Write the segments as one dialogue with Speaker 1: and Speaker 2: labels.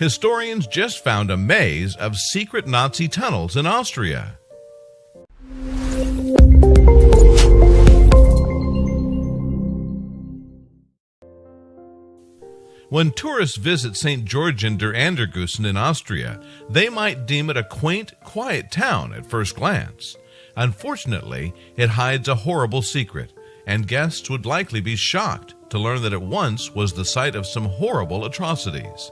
Speaker 1: Historians just found a maze of secret Nazi tunnels in Austria. When tourists visit St. Georgen der Andergusen in Austria, they might deem it a quaint, quiet town at first glance. Unfortunately, it hides a horrible secret, and guests would likely be shocked to learn that it once was the site of some horrible atrocities.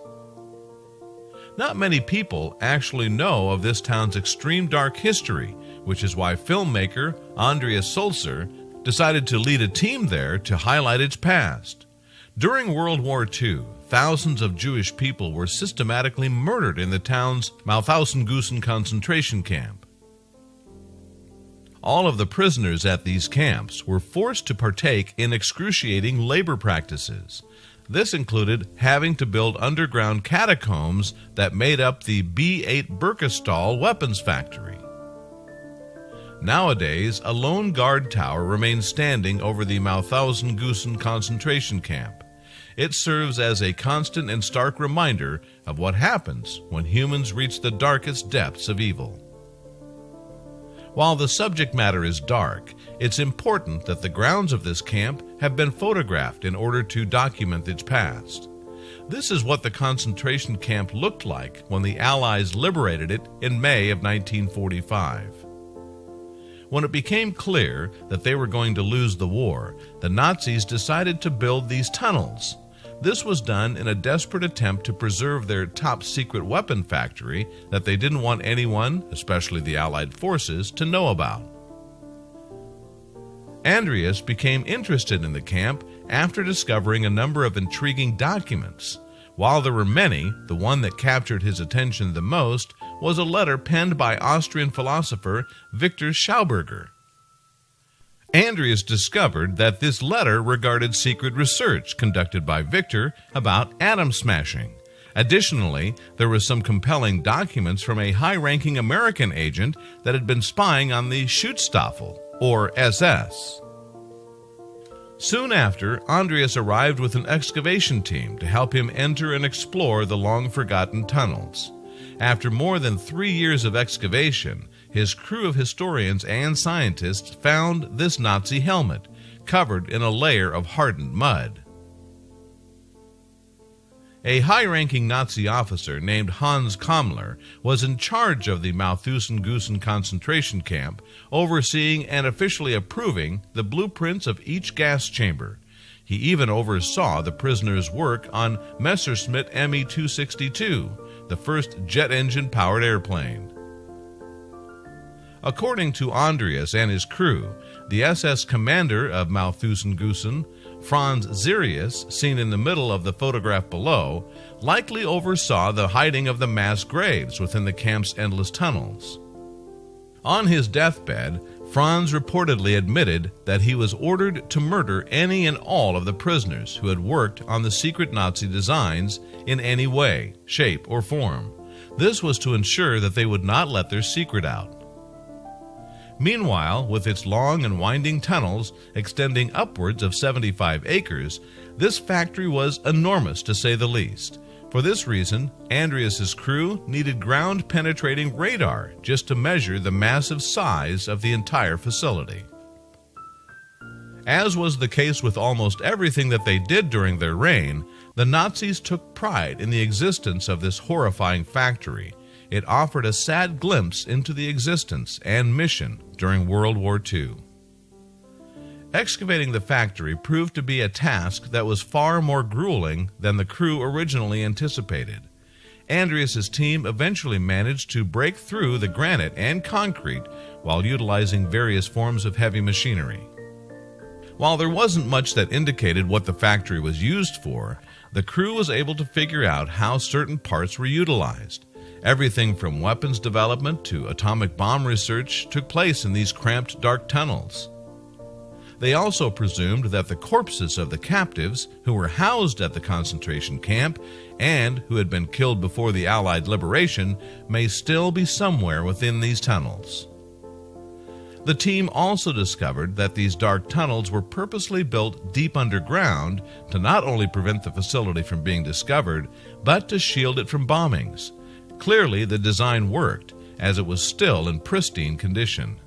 Speaker 1: Not many people actually know of this town's extreme dark history, which is why filmmaker Andreas Sulzer decided to lead a team there to highlight its past. During World War II, thousands of Jewish people were systematically murdered in the town's Mauthausen concentration camp. All of the prisoners at these camps were forced to partake in excruciating labor practices. This included having to build underground catacombs that made up the B-8 Burkestal weapons factory. Nowadays, a lone guard tower remains standing over the Mauthausen concentration camp. It serves as a constant and stark reminder of what happens when humans reach the darkest depths of evil. While the subject matter is dark, it's important that the grounds of this camp have been photographed in order to document its past. This is what the concentration camp looked like when the Allies liberated it in May of 1945. When it became clear that they were going to lose the war, the Nazis decided to build these tunnels. This was done in a desperate attempt to preserve their top-secret weapon factory that they didn't want anyone, especially the Allied forces, to know about. Andreas became interested in the camp after discovering a number of intriguing documents. While there were many, the one that captured his attention the most was a letter penned by Austrian philosopher Victor Schauberger. Andreas discovered that this letter regarded secret research conducted by Victor about atom smashing. Additionally, there were some compelling documents from a high-ranking American agent that had been spying on the Schutzstaffel, or SS. Soon after, Andreas arrived with an excavation team to help him enter and explore the long-forgotten tunnels. After more than 3 years of excavation, his crew of historians and scientists found this Nazi helmet, covered in a layer of hardened mud. A high-ranking Nazi officer named Hans Kammler was in charge of the Mauthausen concentration camp, overseeing and officially approving the blueprints of each gas chamber. He even oversaw the prisoners' work on Messerschmitt Me-262, the first jet engine-powered airplane. According to Andreas and his crew, the SS commander of Mauthausen, Franz Zerius, seen in the middle of the photograph below, likely oversaw the hiding of the mass graves within the camp's endless tunnels. On his deathbed, Franz reportedly admitted that he was ordered to murder any and all of the prisoners who had worked on the secret Nazi designs in any way, shape, or form. This was to ensure that they would not let their secret out. Meanwhile, with its long and winding tunnels extending upwards of 75 acres, this factory was enormous to say the least. For this reason, Andreas's crew needed ground-penetrating radar just to measure the massive size of the entire facility. As was the case with almost everything that they did during their reign, the Nazis took pride in the existence of this horrifying factory. It offered a sad glimpse into the existence and mission during World War II. Excavating the factory proved to be a task that was far more grueling than the crew originally anticipated. Andreas's team eventually managed to break through the granite and concrete while utilizing various forms of heavy machinery. While there wasn't much that indicated what the factory was used for, the crew was able to figure out how certain parts were utilized. Everything from weapons development to atomic bomb research took place in these cramped, dark tunnels. They also presumed that the corpses of the captives who were housed at the concentration camp and who had been killed before the Allied liberation may still be somewhere within these tunnels. The team also discovered that these dark tunnels were purposely built deep underground to not only prevent the facility from being discovered, but to shield it from bombings. Clearly, the design worked, as it was still in pristine condition.